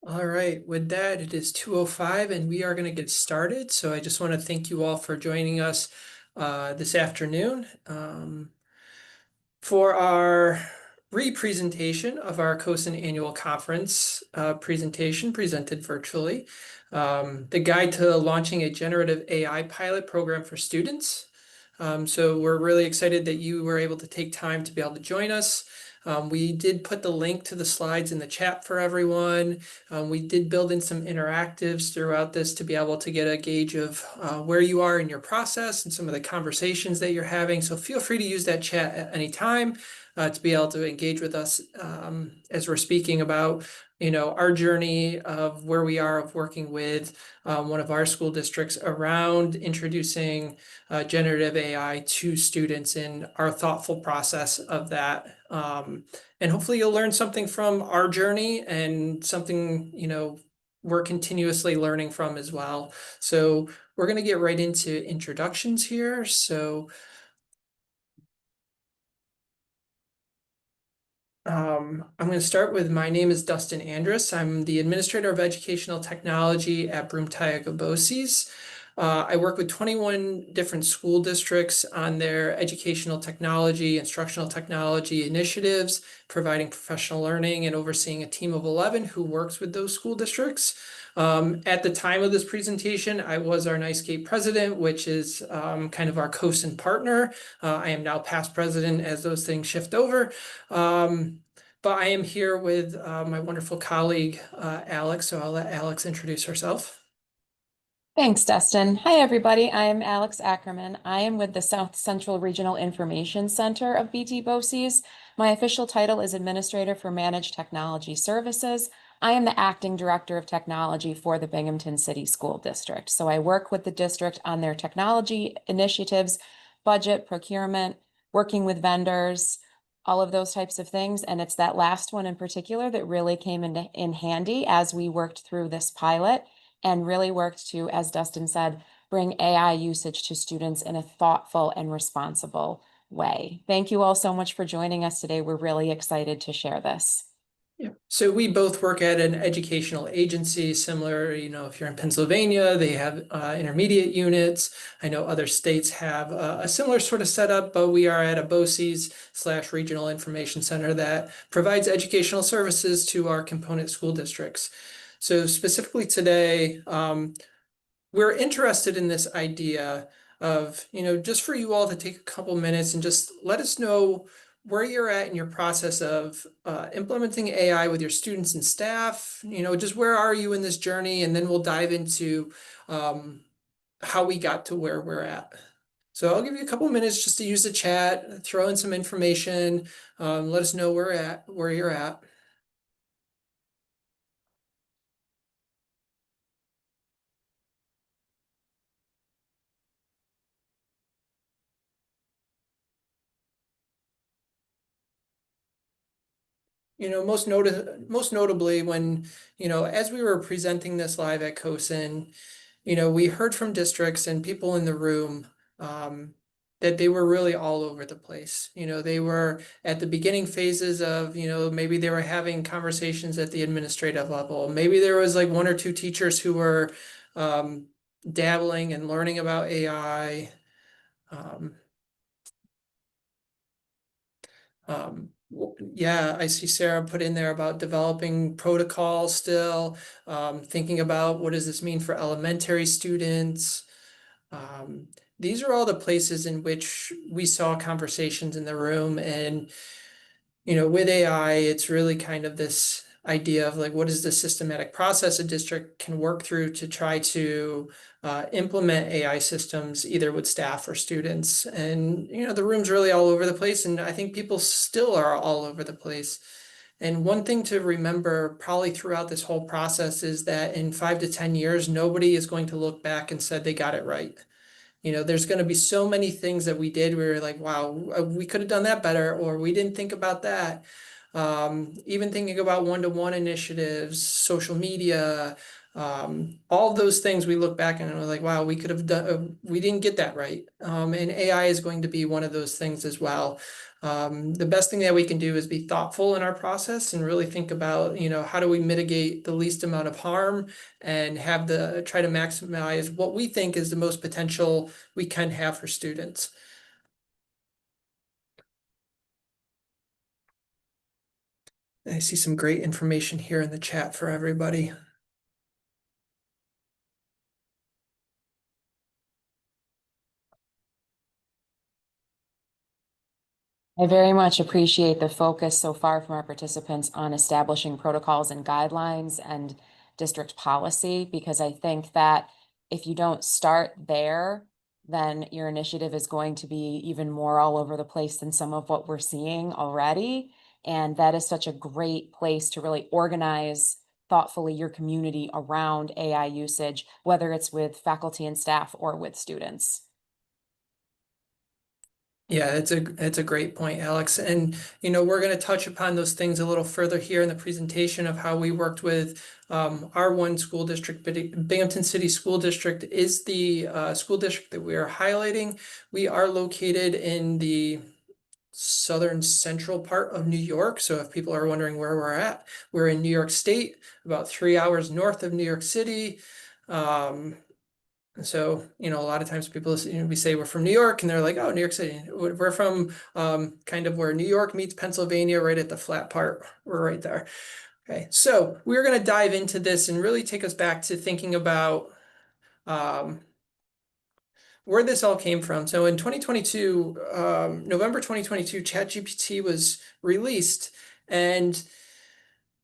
All right, with that, it is 2:05 and we are going to get started. So I just want to thank you all for joining us this afternoon for our re-presentation of our CoSN Annual Conference presentation presented virtually. The guide to launching a generative AI pilot program for students. So we're really excited that you were able to take time to be able to join us. We did put the link to the slides in the chat for everyone. We did build in some interactives throughout this to be able to get a gauge of where you are in your process and some of the conversations that you're having. So feel free to use that chat at any time to be able to engage with us as we're speaking about, our journey of where we are of working with one of our school districts around introducing generative AI to students in our thoughtful process of that. And hopefully you'll learn something from our journey and something, we're continuously learning from as well. So we're going to get right into introductions here. So I'm going to start with my name is Dustin Andrus. I'm the Administrator of Educational Technology at Broome-Tioga BOCES. I work with 21 different school districts on their educational technology, instructional technology initiatives, providing professional learning and overseeing a team of 11 who works with those school districts. At the time of this presentation, I was our NYSCAPE president, which is kind of our CoSN partner. I am now past president as those things shift over. But I am here with my wonderful colleague, Alex. So I'll let Alex introduce herself. Thanks, Dustin. Hi, everybody. I am Alex Ackerman. I am with the South Central Regional Information Center of BT BOCES. My official title is Administrator for Managed Technology Services. I am the Acting Director of Technology for the Binghamton City School District. So I work with the district on their technology initiatives, budget, procurement, working with vendors, all of those types of things. And it's that last one in particular that really came in handy as we worked through this pilot and really worked to, as Dustin said, bring AI usage to students in a thoughtful and responsible way. Thank you all so much for joining us today. We're really excited to share this. Yeah. So we both work at an educational agency similar, if you're in Pennsylvania, they have intermediate units. I know other states have a similar sort of setup, but we are at a BOCES / Regional Information Center that provides educational services to our component school districts. So specifically today, we're interested in this idea of, just for you all to take a couple minutes and just let us know where you're at in your process of implementing AI with your students and staff, just where are you in this journey? And then we'll dive into how we got to where we're at. So I'll give you a couple minutes just to use the chat, throw in some information, let us know where you're at. Most notably when, as we were presenting this live at CoSN, we heard from districts and people in the room that they were really all over the place. They were at the beginning phases of, maybe they were having conversations at the administrative level. Maybe there was like one or two teachers who were dabbling and learning about AI. Yeah, I see Sarah put in there about developing protocols still, thinking about what does this mean for elementary students. These are all the places in which we saw conversations in the room. And, with AI, it's really kind of this idea of like, what is the systematic process a district can work through to try to implement AI systems, either with staff or students. And, the room's really all over the place. And I think people still are all over the place. And one thing to remember probably throughout this whole process is that in 5 to 10 years, nobody is going to look back and said they got it right. There's going to be so many things that we did. We were like, wow, we could have done that better, or we didn't think about that. even thinking about one-to-one initiatives, social media, all those things we look back and we're like, wow, we could have done, we didn't get that right. And AI is going to be one of those things as well. The best thing that we can do is be thoughtful in our process and really think about, how do we mitigate the least amount of harm and try to maximize what we think is the most potential we can have for students. I see some great information here in the chat for everybody. I very much appreciate the focus so far from our participants on establishing protocols and guidelines and district policy, because I think that if you don't start there, then your initiative is going to be even more all over the place than some of what we're seeing already. And that is such a great place to really organize thoughtfully your community around AI usage, whether it's with faculty and staff or with students. Yeah, it's a great point, Alex. And we're going to touch upon those things a little further here in the presentation of how we worked with our one school district. Binghamton City School District is the school district that we are highlighting. We are located in the southern central part of New York. So if people are wondering where we're at, we're in New York State, about 3 hours north of New York City. So, a lot of times people, we say we're from New York and they're like, oh, New York City. We're from kind of where New York meets Pennsylvania, right at the flat part. We're right there. Okay, so we're going to dive into this and really take us back to thinking about where this all came from. So in 2022, November 2022, ChatGPT was released. And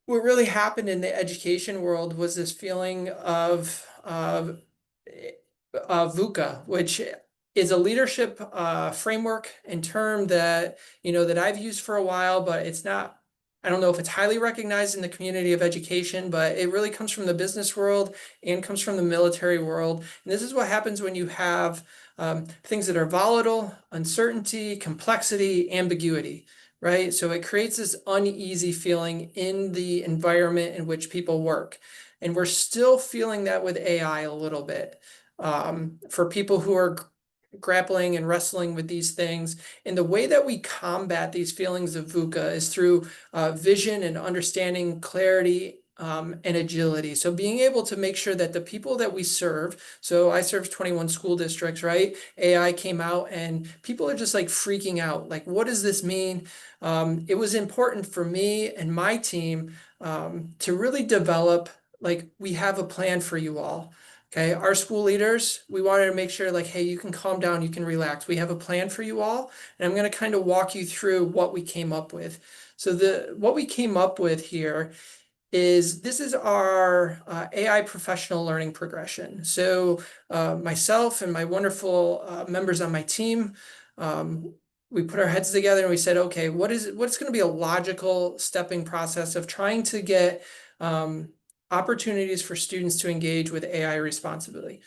what really happened in the education world was this feeling of VUCA, which is a leadership framework and term that that I've used for a while, but it's not. I don't know if it's highly recognized in the community of education, but it really comes from the business world and comes from the military world. And this is what happens when you have things that are volatile, uncertainty, complexity, ambiguity, right? So it creates this uneasy feeling in the environment in which people work. And we're still feeling that with AI a little bit. For people who are grappling and wrestling with these things. And the way that we combat these feelings of VUCA is through vision and understanding, clarity, and agility. So being able to make sure that the people that we serve, so I serve 21 school districts, right? AI came out and people are just like freaking out. Like, what does this mean? It was important for me and my team to really develop, like, we have a plan for you all. Okay, our school leaders, we wanted to make sure like, hey, you can calm down, you can relax. We have a plan for you all, and I'm going to kind of walk you through what we came up with. So what we came up with here is this is our AI professional learning progression. So myself and my wonderful members on my team, we put our heads together and we said, okay, what's going to be a logical stepping process of trying to get opportunities for students to engage with AI responsibly.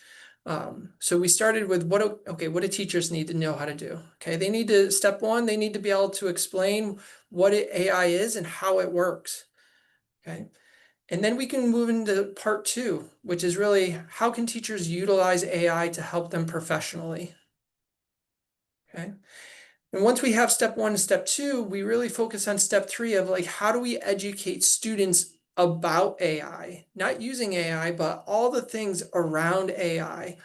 So we started with what do teachers need to know how to do? Okay, they need to, step one, they need to be able to explain what AI is and how it works. Okay. And then we can move into part two, which is really how can teachers utilize AI to help them professionally? Okay. And once we have step one and step two, we really focus on step three of like, how do we educate students about AI? Not using AI, but all the things around AI.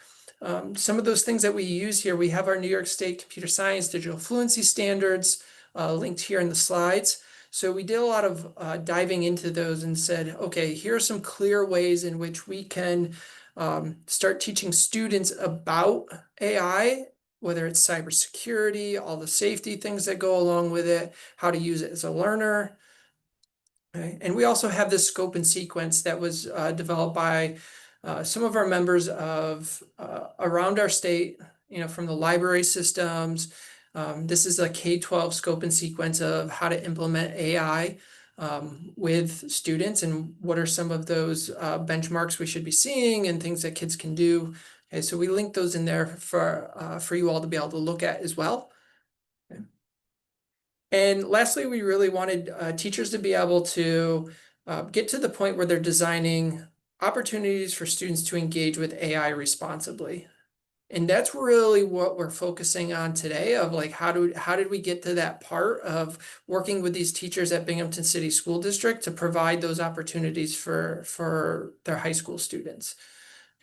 Some of those things that we use here, we have our New York State Computer Science Digital Fluency Standards linked here in the slides. So we did a lot of diving into those and said, okay, here are some clear ways in which we can start teaching students about AI, whether it's cybersecurity, all the safety things that go along with it, how to use it as a learner. Okay. And we also have this scope and sequence that was developed by some of our members of around our state, from the library systems. This is a K-12 scope and sequence of how to implement AI with students and what are some of those benchmarks we should be seeing and things that kids can do. Okay, so we link those in there for you all to be able to look at as well. Okay. And lastly, we really wanted teachers to be able to get to the point where they're designing opportunities for students to engage with AI responsibly. And that's really what we're focusing on today of like how did we get to that part of working with these teachers at Binghamton City School District to provide those opportunities for their high school students.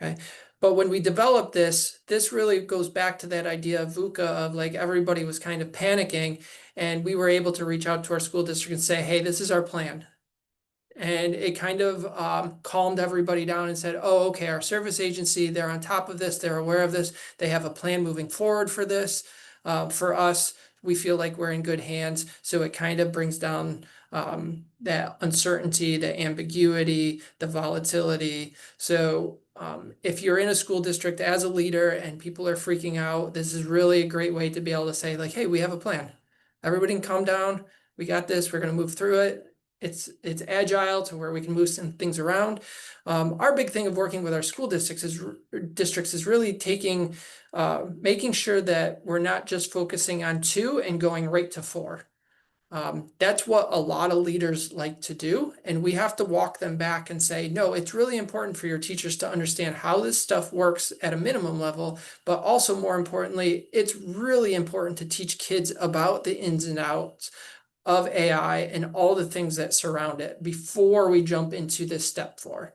Okay. But when we developed this really goes back to that idea of VUCA of like everybody was kind of panicking, and we were able to reach out to our school district and say, hey, this is our plan. And it kind of calmed everybody down and said, oh, okay, our service agency, they're on top of this, they're aware of this, they have a plan moving forward for this. For us, we feel like we're in good hands. So it kind of brings down that uncertainty, the ambiguity, the volatility. So if you're in a school district as a leader and people are freaking out, this is really a great way to be able to say, like, hey, we have a plan. Everybody can calm down. We got this. We're going to move through it. It's agile to where we can move some things around. Our big thing of working with our school districts is really making sure that we're not just focusing on 2 and going right to 4. That's what a lot of leaders like to do, and we have to walk them back and say, no, it's really important for your teachers to understand how this stuff works at a minimum level, but also more importantly, it's really important to teach kids about the ins and outs of AI and all the things that surround it before we jump into this step 4.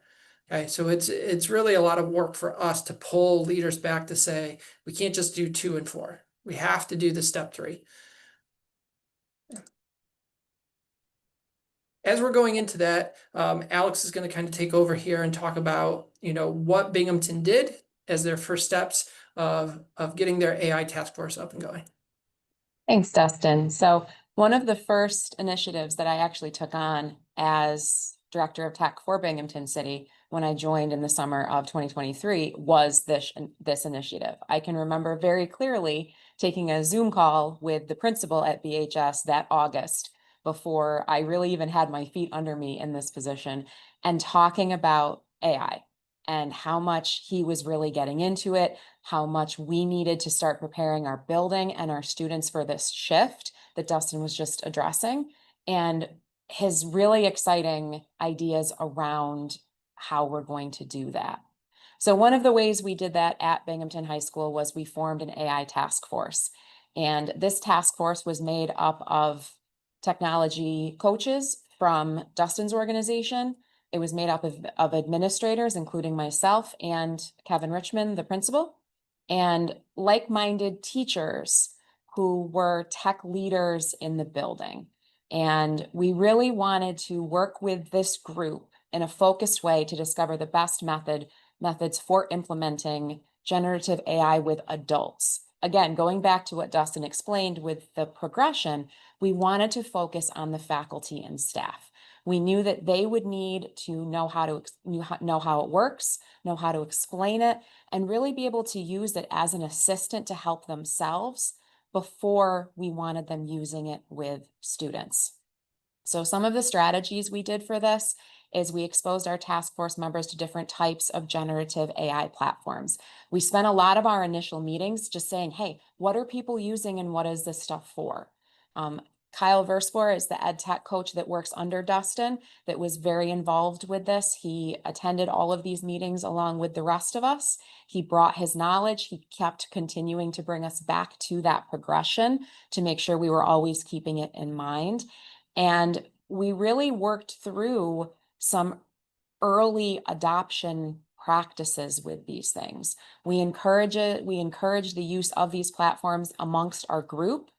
Okay, so it's really a lot of work for us to pull leaders back to say, we can't just do 2 and 4. We have to do the step 3. As we're going into that, Alex is going to kind of take over here and talk about, what Binghamton did as their first steps of getting their AI task force up and going. Thanks, Dustin. So one of the first initiatives that I actually took on as Director of Tech for Binghamton City when I joined in the summer of 2023 was this initiative. I can remember very clearly taking a Zoom call with the principal at BHS that August before I really even had my feet under me in this position and talking about AI and how much he was really getting into it, how much we needed to start preparing our building and our students for this shift that Dustin was just addressing, and his really exciting ideas around how we're going to do that. So one of the ways we did that at Binghamton High School was we formed an AI task force. And this task force was made up of technology coaches from Dustin's organization. It was made up of administrators, including myself and Kevin Richmond, the principal, and like-minded teachers who were tech leaders in the building. And we really wanted to work with this group in a focused way to discover the best methods for implementing generative AI with adults. Again, going back to what Dustin explained with the progression, we wanted to focus on the faculty and staff. We knew that they would need to know how it works, know how to explain it, and really be able to use it as an assistant to help themselves before we wanted them using it with students. So some of the strategies we did for this is we exposed our task force members to different types of generative AI platforms. We spent a lot of our initial meetings just saying, hey, what are people using and what is this stuff for? Kyle Verspor is the ed tech coach that works under Dustin that was very involved with this. He attended all of these meetings along with the rest of us. He brought his knowledge. He kept continuing to bring us back to that progression to make sure we were always keeping it in mind. And we really worked through some early adoption practices with these things. We encourage the use of these platforms amongst our group.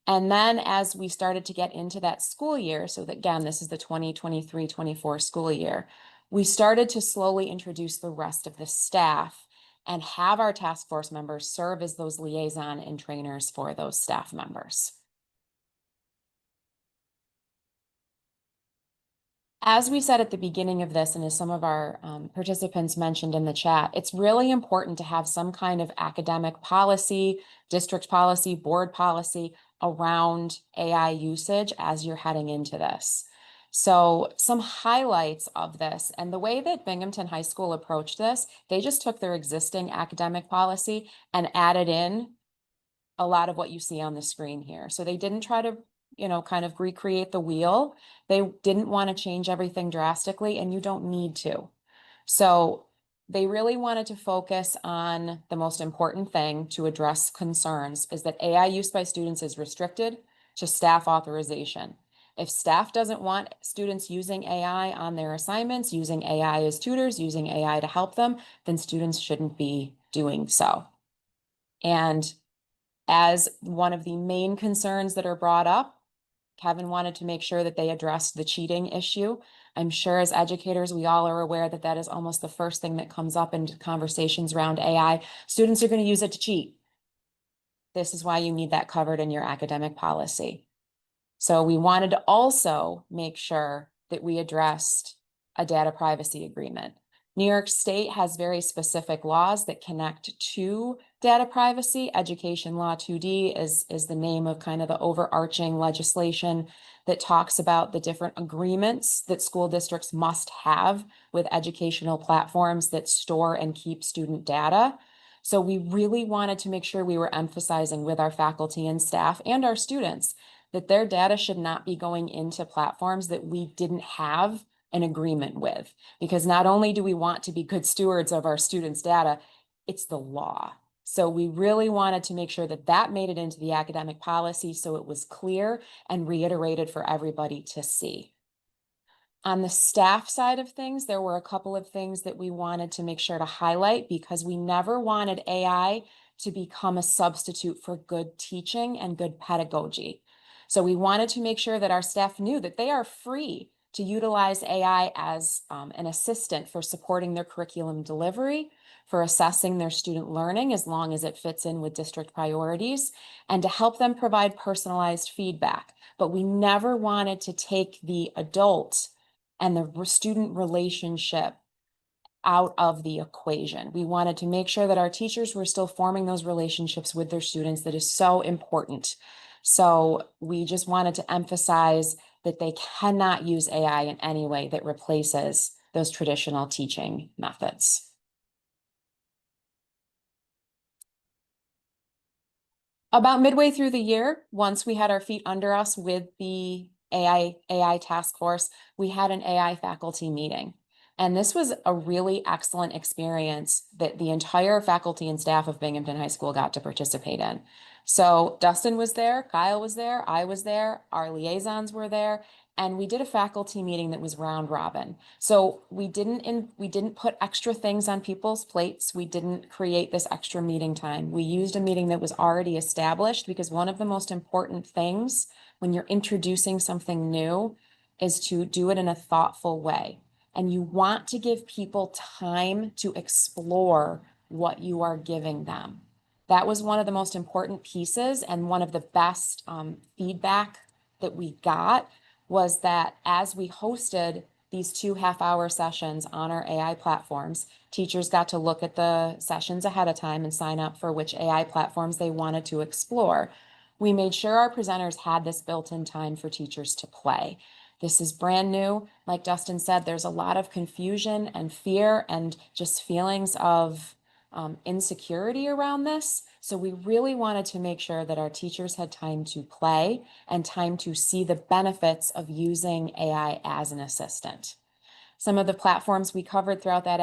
And then as we started to get into that school year, so that again, this is the 2023-24 school year, we started to slowly introduce the rest of the staff and have our task force members serve as those liaison and trainers for those staff members. As we said at the beginning of this, and as some of our participants mentioned in the chat, it's really important to have some kind of academic policy, district policy, board policy around AI usage as you're heading into this. So some highlights of this, and the way that Binghamton High School approached this, they just took their existing academic policy and added in a lot of what you see on the screen here. So they didn't try to kind of recreate the wheel. They didn't want to change everything drastically, and you don't need to. So they really wanted to focus on the most important thing to address concerns is that AI use by students is restricted to staff authorization. If staff doesn't want students using AI on their assignments, using AI as tutors, using AI to help them, then students shouldn't be doing so. And as one of the main concerns that are brought up, Kevin wanted to make sure that they addressed the cheating issue. I'm sure as educators, we all are aware that that is almost the first thing that comes up in conversations around AI. Students are going to use it to cheat. This is why you need that covered in your academic policy. So we wanted to also make sure that we addressed a data privacy agreement. New York State has very specific laws that connect to data privacy. Education Law 2D is the name of kind of the overarching legislation that talks about the different agreements that school districts must have with educational platforms that store and keep student data. So we really wanted to make sure we were emphasizing with our faculty and staff and our students that their data should not be going into platforms that we didn't have an agreement with. Because not only do we want to be good stewards of our students' data, it's the law. So we really wanted to make sure that that made it into the academic policy so it was clear and reiterated for everybody to see. On the staff side of things, there were a couple of things that we wanted to make sure to highlight because we never wanted AI to become a substitute for good teaching and good pedagogy. So we wanted to make sure that our staff knew that they are free to utilize AI as an assistant for supporting their curriculum delivery, for assessing their student learning as long as it fits in with district priorities, and to help them provide personalized feedback. But we never wanted to take the adult and the student relationship out of the equation. We wanted to make sure that our teachers were still forming those relationships with their students that is so important. So we just wanted to emphasize that they cannot use AI in any way that replaces those traditional teaching methods. About midway through the year, once we had our feet under us with the AI task force, we had an AI faculty meeting. And this was a really excellent experience that the entire faculty and staff of Binghamton High School got to participate in. So Dustin was there, Kyle was there, I was there, our liaisons were there, and we did a faculty meeting that was round robin. So we didn't put extra things on people's plates. We didn't create this extra meeting time. We used a meeting that was already established because one of the most important things when you're introducing something new is to do it in a thoughtful way. And you want to give people time to explore what you are giving them. That was one of the most important pieces and one of the best feedback that we got was that as we hosted these 2 half-hour sessions on our AI platforms, teachers got to look at the sessions ahead of time and sign up for which AI platforms they wanted to explore. We made sure our presenters had this built-in time for teachers to play. This is brand new. Like Dustin said, there's a lot of confusion and fear and just feelings of insecurity around this. So we really wanted to make sure that our teachers had time to play and time to see the benefits of using AI as an assistant. Some of the platforms we covered throughout that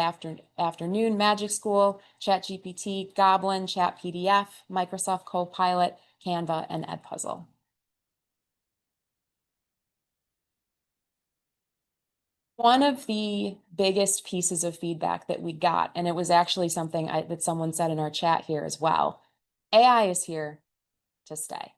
afternoon, Magic School, ChatGPT, Goblin, Chat PDF, Microsoft Copilot, Canva, and Edpuzzle. One of the biggest pieces of feedback that we got, and it was actually something that someone said in our chat here as well, AI is here to stay.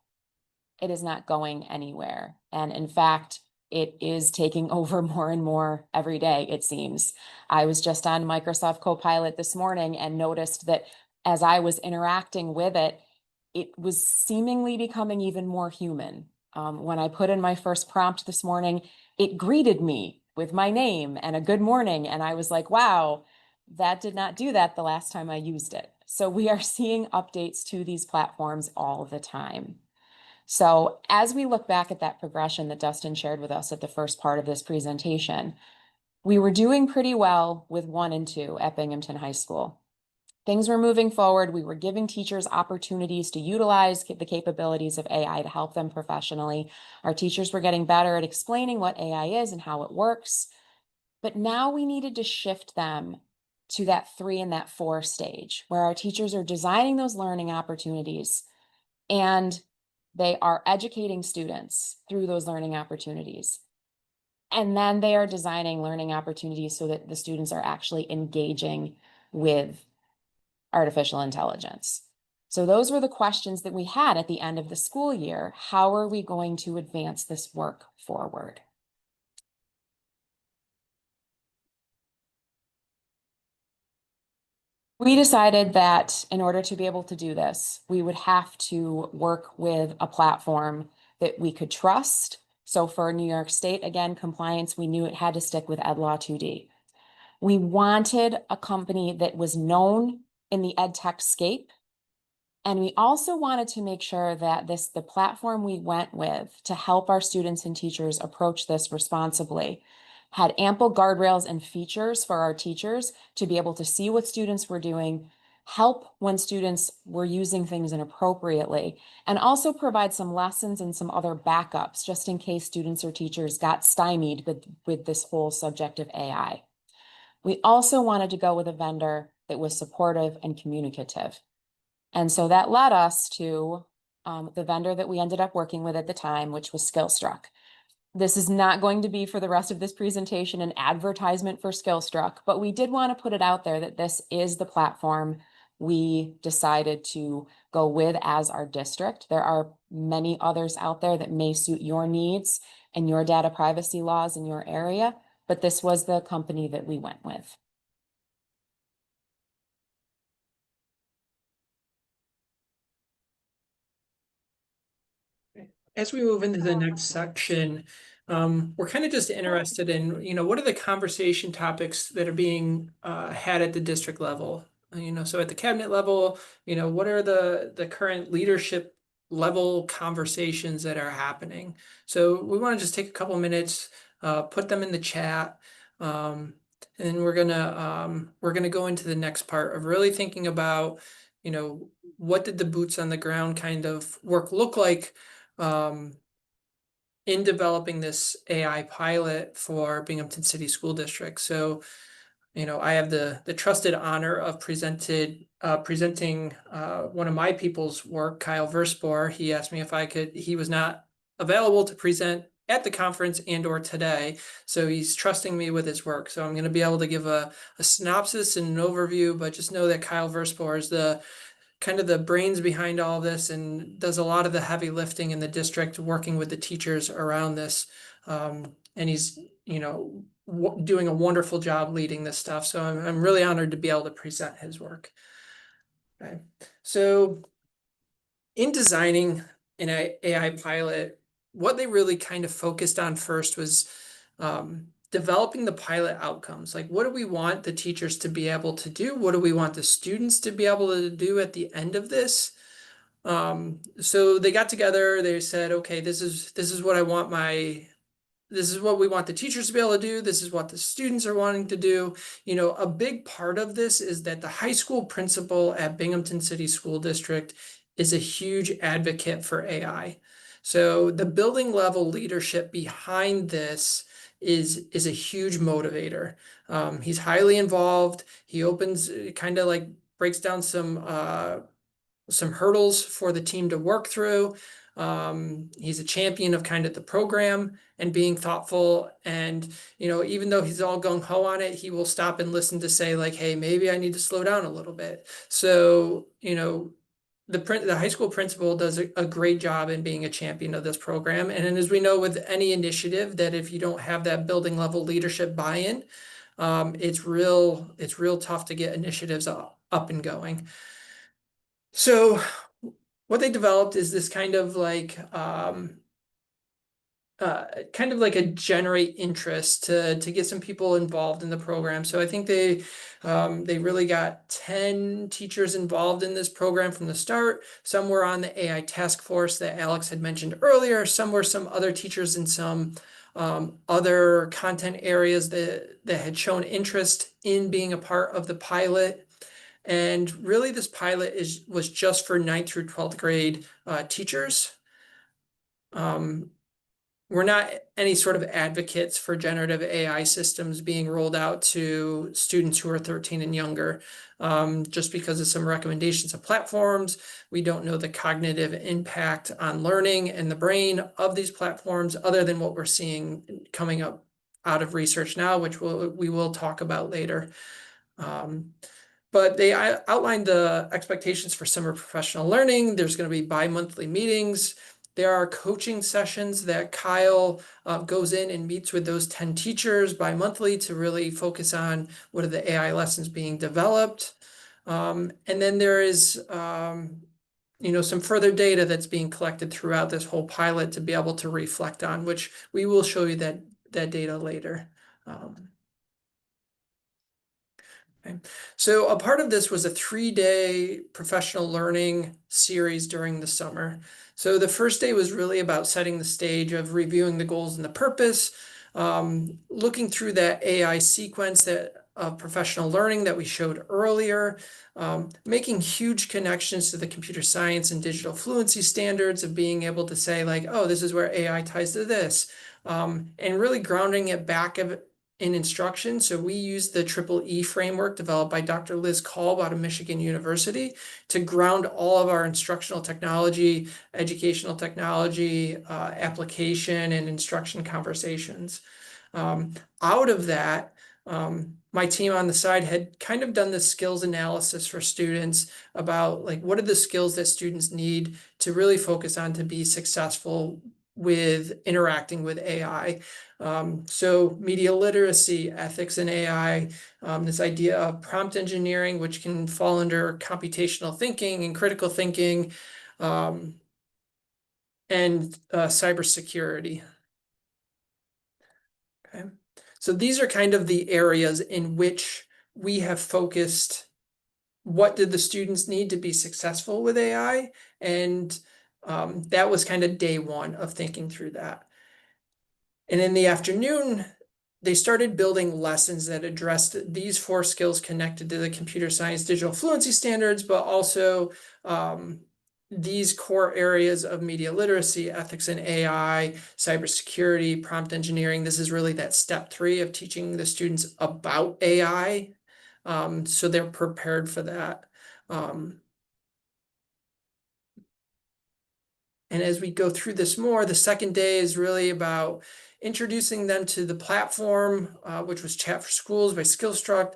It is not going anywhere. And in fact, it is taking over more and more every day, it seems. I was just on Microsoft Copilot this morning and noticed that as I was interacting with it, it was seemingly becoming even more human. When I put in my first prompt this morning, it greeted me with my name and a good morning. And I was like, wow, that did not do that the last time I used it. So we are seeing updates to these platforms all the time. So as we look back at that progression that Dustin shared with us at the first part of this presentation, we were doing pretty well with 1 and 2 at Binghamton High School. things were moving forward. We were giving teachers opportunities to utilize the capabilities of AI to help them professionally. Our teachers were getting better at explaining what AI is and how it works. But now we needed to shift them to that 3 and that 4 stage, where our teachers are designing those learning opportunities and they are educating students through those learning opportunities. And then they are designing learning opportunities so that the students are actually engaging with artificial intelligence. So those were the questions that we had at the end of the school year. How are we going to advance this work forward? We decided that in order to be able to do this, we would have to work with a platform that we could trust. So for New York State, again, compliance, we knew it had to stick with EdLaw 2D. We wanted a company that was known in the ed tech scape. And we also wanted to make sure that the platform we went with to help our students and teachers approach this responsibly had ample guardrails and features for our teachers to be able to see what students were doing, help when students were using things inappropriately, and also provide some lessons and some other backups just in case students or teachers got stymied with this whole subject of AI. We also wanted to go with a vendor that was supportive and communicative. And so that led us to the vendor that we ended up working with at the time, which was Skillstruck. This is not going to be for the rest of this presentation an advertisement for Skillstruck, but we did want to put it out there that this is the platform we decided to go with as our district. There are many others out there that may suit your needs and your data privacy laws in your area, but this was the company that we went with. As we move into the next section, we're kind of just interested in, what are the conversation topics that are being had at the district level? So at the cabinet level, what are the current leadership level conversations that are happening? So we want to just take a couple minutes, put them in the chat, and we're gonna go into the next part of really thinking about, what did the boots on the ground kind of work look like in developing this AI pilot for Binghamton City School District. So, I have the trusted honor of presenting one of my people's work, Kyle Verspor. He asked me if he was not available to present at the conference and or today. So he's trusting me with his work. So I'm going to be able to give a synopsis and an overview, but just know that Kyle Verspor is the kind of the brains behind all this and does a lot of the heavy lifting in the district, working with the teachers around this. And he's, doing a wonderful job leading this stuff. So I'm really honored to be able to present his work. Okay. So in designing an AI pilot, what they really kind of focused on first was developing the pilot outcomes. Like, what do we want the teachers to be able to do? What do we want the students to be able to do at the end of this? So they got together, they said, okay, this is what I want this is what we want the teachers to be able to do. This is what the students are wanting to do. A big part of this is that the high school principal at Binghamton City School District is a huge advocate for AI. So the building level leadership behind this is a huge motivator. He's highly involved. He opens kind of like breaks down some hurdles for the team to work through. He's a champion of kind of the program and being thoughtful. And, even though he's all gung ho on it, he will stop and listen to say like, hey, maybe I need to slow down a little bit. So, the high school principal does a great job in being a champion of this program. And as we know with any initiative, that if you don't have that building level leadership buy-in, it's real tough to get initiatives up and going. So what they developed is this kind of like a generate interest to get some people involved in the program. So I think they really got 10 teachers involved in this program from the start. Some were on the AI task force that Alex had mentioned earlier. Some were some other teachers in some other content areas that had shown interest in being a part of the pilot. And really, this pilot was just for 9th through 12th grade teachers. We're not any sort of advocates for generative AI systems being rolled out to students who are 13 and younger. Just because of some recommendations of platforms, we don't know the cognitive impact on learning and the brain of these platforms, other than what we're seeing coming up out of research now, which we will talk about later. But they outlined the expectations for summer professional learning. There's going to be bi-monthly meetings. There are coaching sessions that Kyle goes in and meets with those 10 teachers bi-monthly to really focus on what are the AI lessons being developed. And then there is some further data that's being collected throughout this whole pilot to be able to reflect on, which we will show you that data later. Okay. So a part of this was a 3-day professional learning series during the summer. So the first day was really about setting the stage of reviewing the goals and the purpose, looking through that AI sequence of professional learning that we showed earlier, making huge connections to the computer science and digital fluency standards of being able to say like, oh, this is where AI ties to this, and really grounding it back in instruction. So we use the Triple E framework developed by Dr. Liz Kolb out of Michigan University to ground all of our instructional technology, educational technology, application, and instruction conversations. Out of that, my team on the side had kind of done the skills analysis for students about like what are the skills that students need to really focus on to be successful with interacting with AI. So media literacy, ethics in AI, this idea of prompt engineering, which can fall under computational thinking and critical thinking, and cybersecurity. Okay. So these are kind of the areas in which we have focused. What did the students need to be successful with AI? And that was kind of day one of thinking through that. And in the afternoon, they started building lessons that addressed these 4 skills connected to the computer science digital fluency standards, but also these core areas of media literacy, ethics in AI, cybersecurity, prompt engineering. This is really that step 3 of teaching the students about AI, so they're prepared for that. And as we go through this more, the second day is really about introducing them to the platform, which was Chat for Schools by Skillstruct,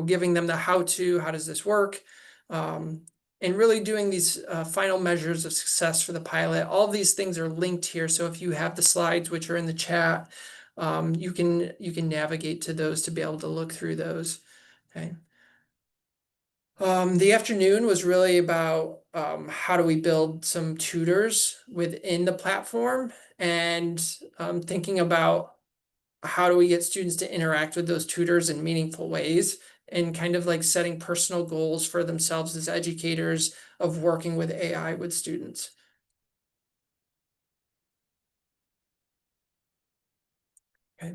giving them the how-to, how does this work, and really doing these final measures of success for the pilot. All of these things are linked here. So if you have the slides, which are in the chat, you can navigate to those to be able to look through those. Okay. The afternoon was really about how do we build some tutors within the platform, and thinking about how do we get students to interact with those tutors in meaningful ways, and kind of like setting personal goals for themselves as educators of working with AI with students. Okay.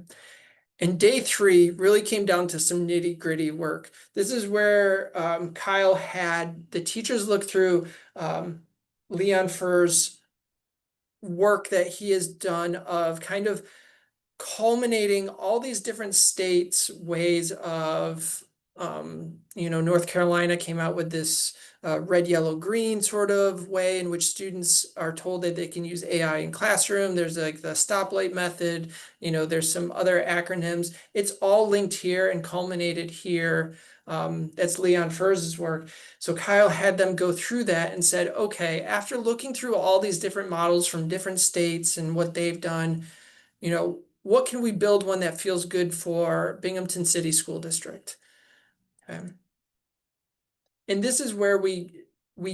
And day 3 really came down to some nitty-gritty work. This is where Kyle had the teachers look through Leon Furr's work that he has done of kind of culminating all these different states' ways of, North Carolina came out with this red, yellow, green sort of way in which students are told that they can use AI in classroom. There's like the stoplight method, there's some other acronyms. It's all linked here and culminated here. That's Leon Furr's work. So Kyle had them go through that and said, okay, after looking through all these different models from different states and what they've done, what can we build one that feels good for Binghamton City School District? Okay. And this is where we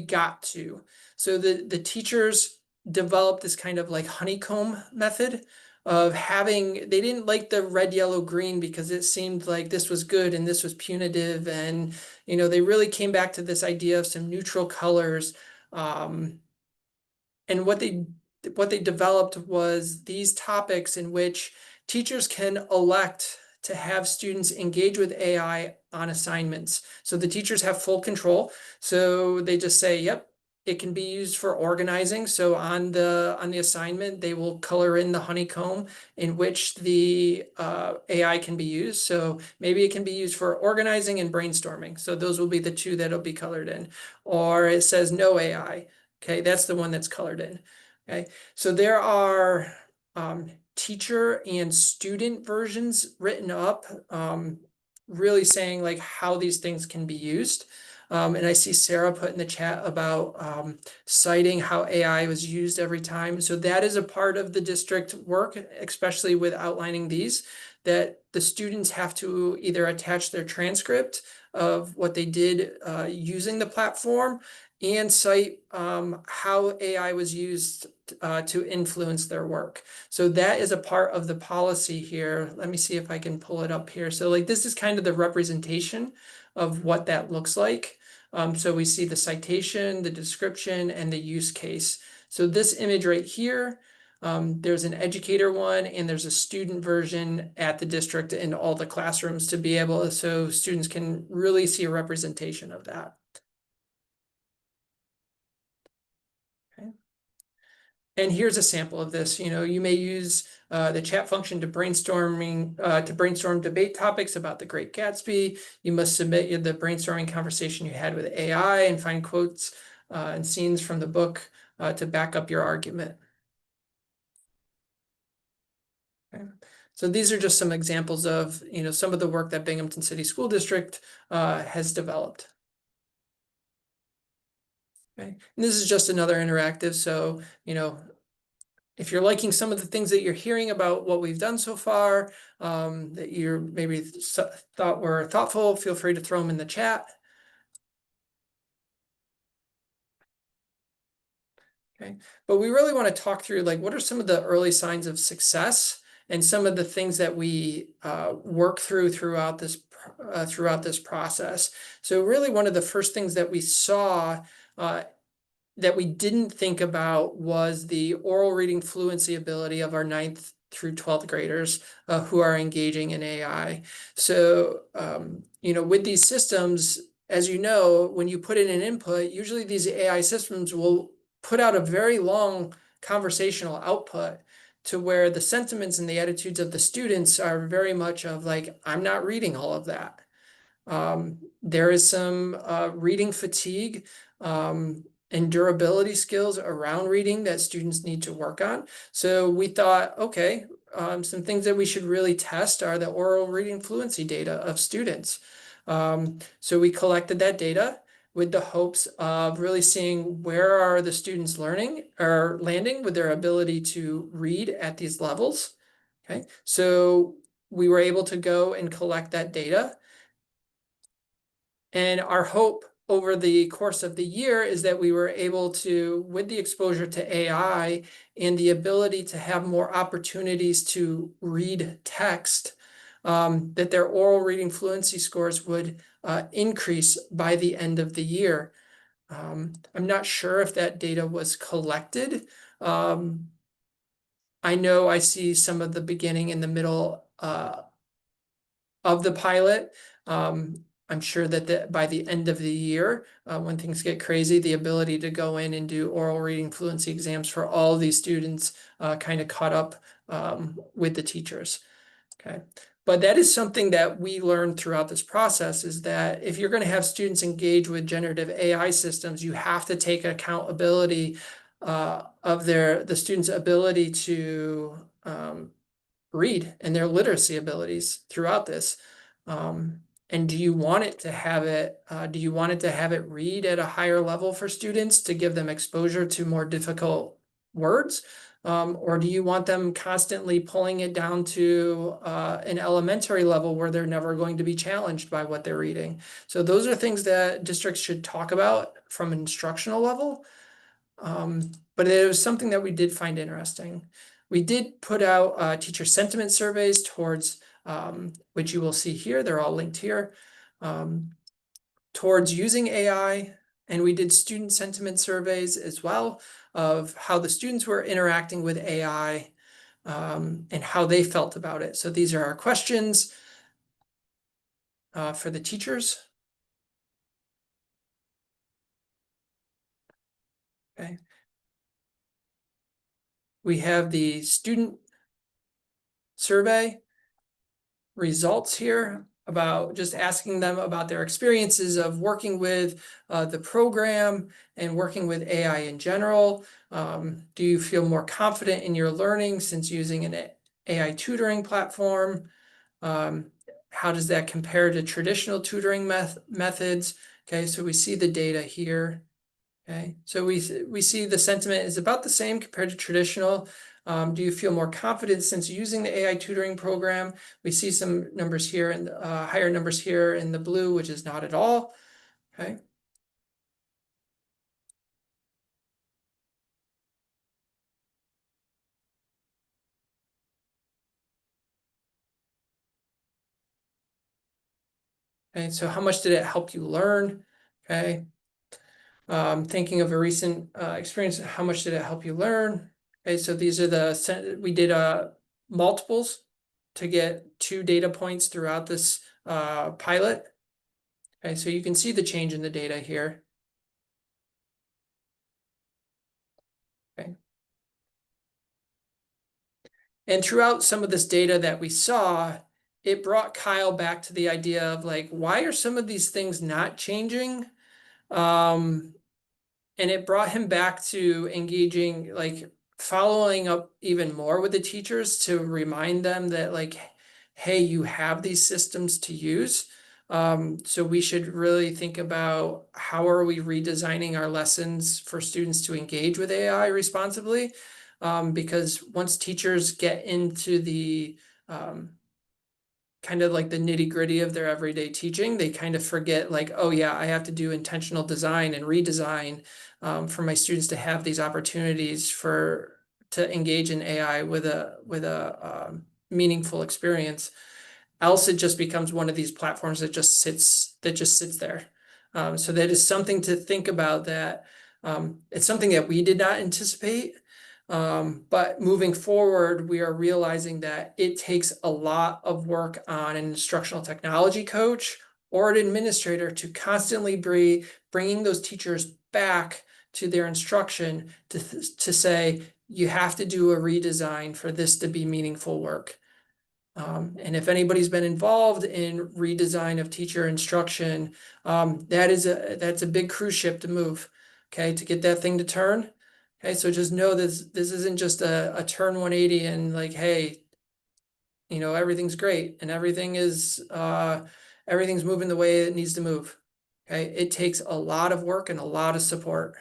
got to. So the teachers developed this kind of like honeycomb method of they didn't like the red, yellow, green because it seemed like this was good and this was punitive. And, they really came back to this idea of some neutral colors. And what they developed was these topics in which teachers can elect to have students engage with AI on assignments. So the teachers have full control. So they just say, yep, it can be used for organizing. So on the assignment, they will color in the honeycomb in which the AI can be used. So maybe it can be used for organizing and brainstorming. So those will be the two that'll be colored in. Or it says no AI. Okay, that's the one that's colored in. Okay, so there are teacher and student versions written up, really saying like how these things can be used. And I see Sarah put in the chat about citing how AI was used every time. So that is a part of the district work, especially with outlining these, that the students have to either attach their transcript of what they did using the platform and cite how AI was used to influence their work. So that is a part of the policy here. Let me see if I can pull it up here. So like this is kind of the representation of what that looks like. So we see the citation, the description, and the use case. So this image right here, there's an educator one and there's a student version at the district in all the classrooms to be able, so students can really see a representation of that. Okay. And here's a sample of this. You may use the chat function to brainstorm debate topics about the Great Gatsby. You must submit the brainstorming conversation you had with AI and find quotes and scenes from the book to back up your argument. Okay. So these are just some examples of some of the work that Binghamton City School District has developed. Okay. And this is just another interactive. So if you're liking some of the things that you're hearing about what we've done so far, that you're maybe thought were thoughtful, feel free to throw them in the chat. Okay, but we really want to talk through like what are some of the early signs of success and some of the things that we work throughout this process. So really one of the first things that we saw that we didn't think about was the oral reading fluency ability of our 9th through 12th graders who are engaging in AI. So, with these systems, as you know, when you put in an input, usually these AI systems will put out a very long conversational output to where the sentiments and the attitudes of the students are very much of like, I'm not reading all of that. There is some reading fatigue and durability skills around reading that students need to work on. So we thought, okay, some things that we should really test are the oral reading fluency data of students. So we collected that data with the hopes of really seeing where are the students learning or landing with their ability to read at these levels. Okay, so we were able to go and collect that data. And our hope over the course of the year is that we were able to, with the exposure to AI and the ability to have more opportunities to read text, that their oral reading fluency scores would increase by the end of the year. I'm not sure if that data was collected. I know I see some of the beginning and the middle of the pilot. I'm sure that by the end of the year, when things get crazy, the ability to go in and do oral reading fluency exams for all of these students kind of caught up with the teachers. Okay. But that is something that we learned throughout this process is that if you're going to have students engage with generative AI systems, you have to take accountability of the students' ability to read and their literacy abilities throughout this. And do you want it to have it? Do you want it to have it read at a higher level for students to give them exposure to more difficult words? Or do you want them constantly pulling it down to an elementary level where they're never going to be challenged by what they're reading? So those are things that districts should talk about from an instructional level. But it was something that we did find interesting. We did put out teacher sentiment surveys towards, which you will see here, they're all linked here, towards using AI. And we did student sentiment surveys as well of how the students were interacting with AI and how they felt about it. So these are our questions. for the teachers. Okay. We have the student survey results here about just asking them about their experiences of working with the program and working with AI in general. Do you feel more confident in your learning since using an AI tutoring platform? How does that compare to traditional tutoring methods? Okay, so we see the data here. Okay, so we see the sentiment is about the same compared to traditional. Do you feel more confident since using the AI tutoring program? We see some numbers here and higher numbers here in the blue, which is not at all. Okay. Okay, so how much did it help you learn? Okay. Thinking of a recent experience, how much did it help you learn? Okay, so these are we did multiples to get 2 data points throughout this pilot. Okay, so you can see the change in the data here. Okay. And throughout some of this data that we saw, it brought Kyle back to the idea of like, why are some of these things not changing? And it brought him back to engaging, like following up even more with the teachers to remind them that like, hey, you have these systems to use. So we should really think about how are we redesigning our lessons for students to engage with AI responsibly? Because once teachers get into the kind of like the nitty gritty of their everyday teaching, they kind of forget like, oh yeah, I have to do intentional design and redesign for my students to have these opportunities to engage in AI with a meaningful experience. Else it just becomes one of these platforms that just sits there. So that is something to think about that it's something that we did not anticipate. But moving forward, we are realizing that it takes a lot of work on an instructional technology coach or an administrator to constantly be bringing those teachers back to their instruction to say, you have to do a redesign for this to be meaningful work. And if anybody's been involved in redesign of teacher instruction, that's a big cruise ship to move, okay, to get that thing to turn. Okay, so just know this isn't just a turn 180 and like, hey, everything's great and everything's moving the way it needs to move. Okay, it takes a lot of work and a lot of support.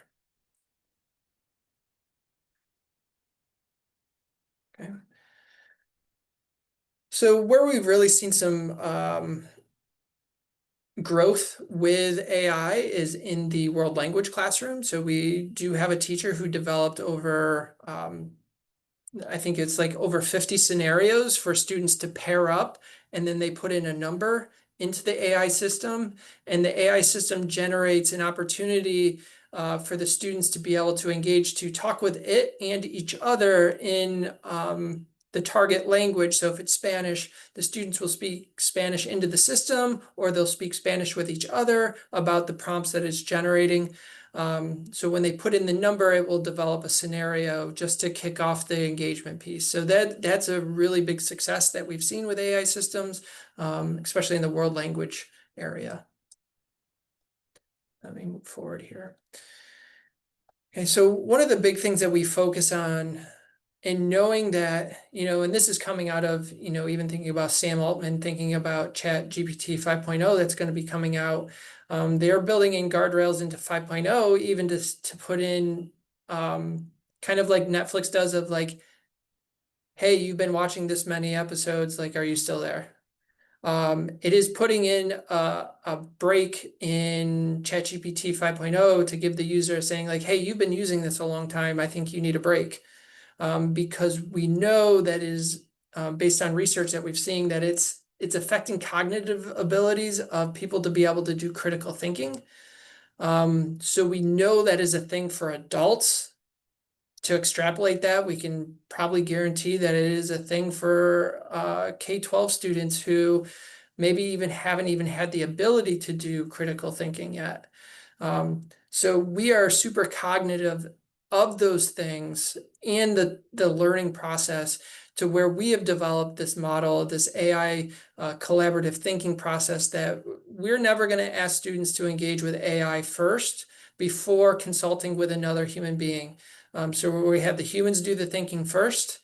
Okay. So where we've really seen some growth with AI is in the world language classroom. So we do have a teacher who developed over, I think it's like over 50 scenarios for students to pair up, and then they put in a number into the AI system, and the AI system generates an opportunity for the students to be able to engage, to talk with it and each other in the target language. So if it's Spanish, the students will speak Spanish into the system, or they'll speak Spanish with each other about the prompts that it's generating. So when they put in the number, it will develop a scenario just to kick off the engagement piece. So that's a really big success that we've seen with AI systems, especially in the world language area. Let me move forward here. Okay, so one of the big things that we focus on, and knowing that, and this is coming out of, even thinking about Sam Altman, thinking about Chat GPT 5.0 that's going to be coming out. They're building in guardrails into 5.0, even to put in kind of like Netflix does of like, hey, you've been watching this many episodes, like, are you still there? It is putting in a break in ChatGPT 5.0 to give the user saying like, hey, you've been using this a long time. I think you need a break. Because we know that is based on research that we've seen that it's affecting cognitive abilities of people to be able to do critical thinking. So we know that is a thing for adults. To extrapolate that, we can probably guarantee that it is a thing for K-12 students who maybe even haven't even had the ability to do critical thinking yet. So we are super cognitive of those things and the learning process, to where we have developed this model, this AI collaborative thinking process, that we're never going to ask students to engage with AI first before consulting with another human being. So we have the humans do the thinking first,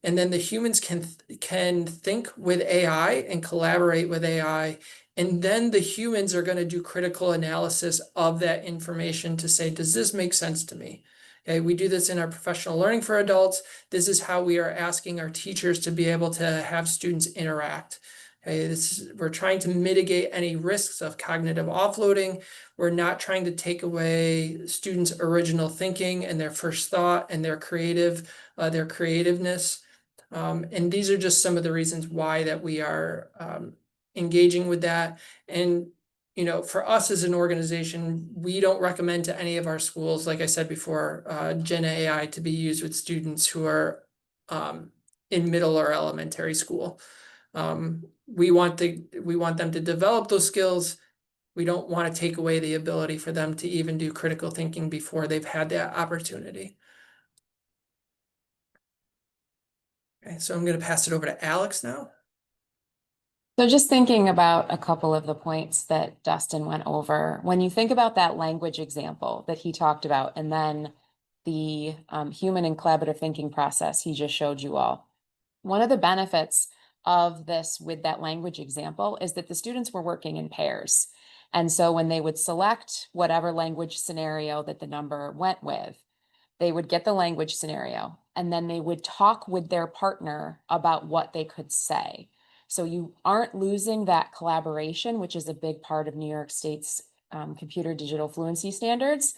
and then the humans can think with AI and collaborate with AI. And then the humans are going to do critical analysis of that information to say, does this make sense to me? Okay, we do this in our professional learning for adults. This is how we are asking our teachers to be able to have students interact. Okay, we're trying to mitigate any risks of cognitive offloading. We're not trying to take away students' original thinking and their first thought and their creativeness. And these are just some of the reasons why that we are engaging with that. And for us as an organization, we don't recommend to any of our schools, like I said before, Gen AI to be used with students who are in middle or elementary school. We want them to develop those skills. We don't want to take away the ability for them to even do critical thinking before they've had that opportunity. Okay, so I'm going to pass it over to Alex now. So just thinking about a couple of the points that Dustin went over, when you think about that language example that he talked about, and then the human and collaborative thinking process he just showed you all, one of the benefits of this with that language example is that the students were working in pairs. And so when they would select whatever language scenario that the number went with, they would get the language scenario, and then they would talk with their partner about what they could say. So you aren't losing that collaboration, which is a big part of New York State's computer digital fluency standards,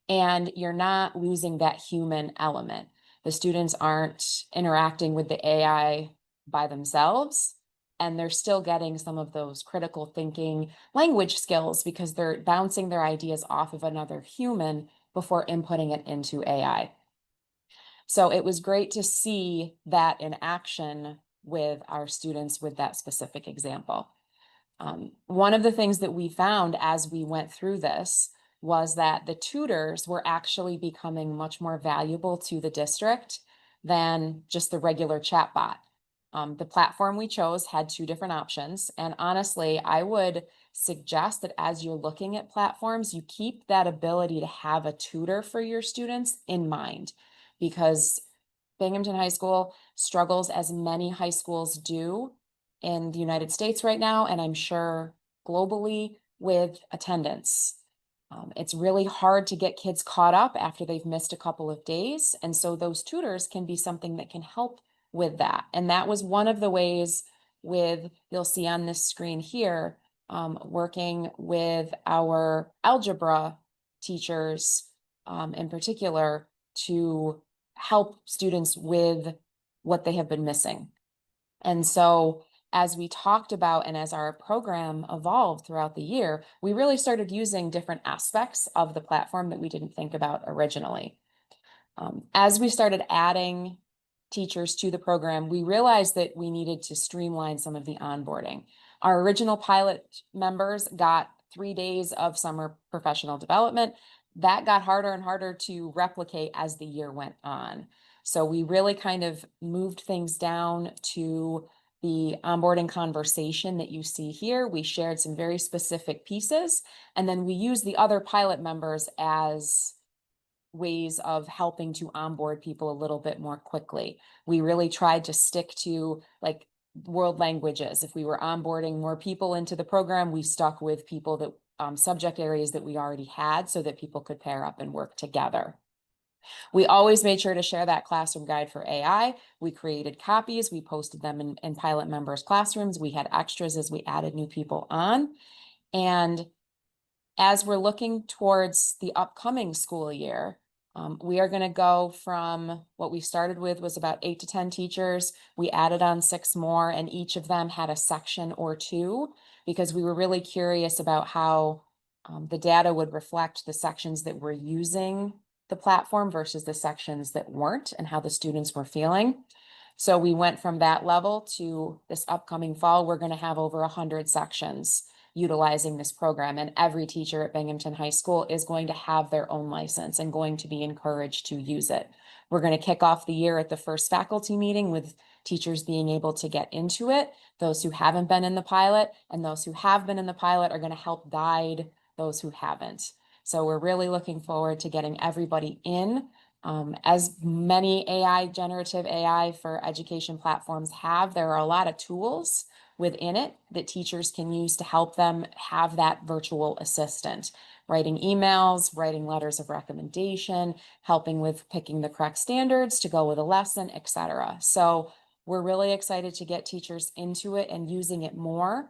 and you're not losing that human element. The students aren't interacting with the AI by themselves, and they're still getting some of those critical thinking language skills because they're bouncing their ideas off of another human before inputting it into AI. So it was great to see that in action with our students with that specific example. One of the things that we found as we went through this was that the tutors were actually becoming much more valuable to the district than just the regular chatbot. The platform we chose had two different options. And honestly, I would suggest that as you're looking at platforms, you keep that ability to have a tutor for your students in mind, because Binghamton High School struggles, as many high schools do in the United States right now, and I'm sure globally, with attendance. It's really hard to get kids caught up after they've missed a couple of days. And so those tutors can be something that can help with that. And that was one of the ways you'll see on this screen here, working with our algebra teachers in particular to help students with what they have been missing. And so as we talked about and as our program evolved throughout the year, we really started using different aspects of the platform that we didn't think about originally. As we started adding teachers to the program, we realized that we needed to streamline some of the onboarding. Our original pilot members got 3 days of summer professional development. That got harder and harder to replicate as the year went on. So we really kind of moved things down to the onboarding conversation that you see here. We shared some very specific pieces, and then we used the other pilot members as ways of helping to onboard people a little bit more quickly. We really tried to stick to like world languages. If we were onboarding more people into the program, we stuck with people that subject areas that we already had so that people could pair up and work together. We always made sure to share that classroom guide for AI. We created copies. We posted them in pilot members' classrooms. We had extras as we added new people on. And as we're looking towards the upcoming school year, we are going to go from what we started with was about 8 to 10 teachers. We added on 6 more, and each of them had a section or 2 because we were really curious about how the data would reflect the sections that were using the platform versus the sections that weren't, and how the students were feeling. So we went from that level to this upcoming fall, we're going to have over 100 sections utilizing this program. And every teacher at Binghamton High School is going to have their own license and going to be encouraged to use it. We're going to kick off the year at the first faculty meeting with teachers being able to get into it, those who haven't been in the pilot, and those who have been in the pilot are going to help guide those who haven't. So we're really looking forward to getting everybody in. As many generative AI for education platforms have, there are a lot of tools within it that teachers can use to help them have that virtual assistant, writing emails, writing letters of recommendation, helping with picking the correct standards to go with a lesson, etc. So we're really excited to get teachers into it and using it more,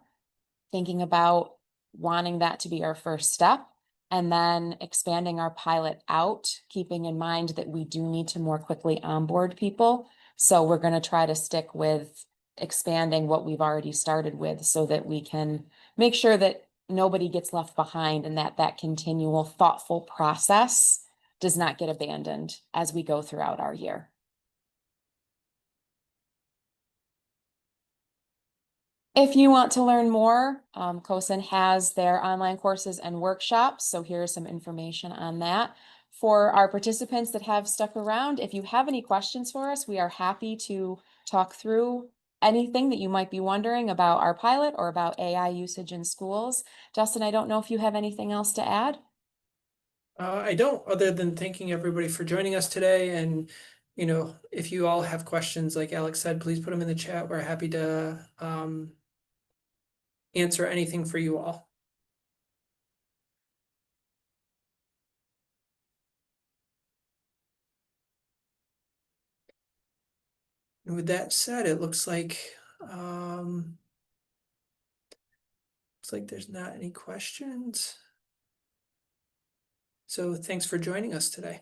thinking about wanting that to be our first step, and then expanding our pilot out, keeping in mind that we do need to more quickly onboard people. So we're going to try to stick with expanding what we've already started with so that we can make sure that nobody gets left behind and that that continual thoughtful process does not get abandoned as we go throughout our year. If you want to learn more, COSN has their online courses and workshops. So here's some information on that. For our participants that have stuck around, if you have any questions for us, we are happy to talk through anything that you might be wondering about our pilot or about AI usage in schools. Justin, I don't know if you have anything else to add. I don't, other than thanking everybody for joining us today. And, if you all have questions, like Alex said, please put them in the chat. We're happy to answer anything for you all. And with that said, it looks like there's not any questions. So thanks for joining us today.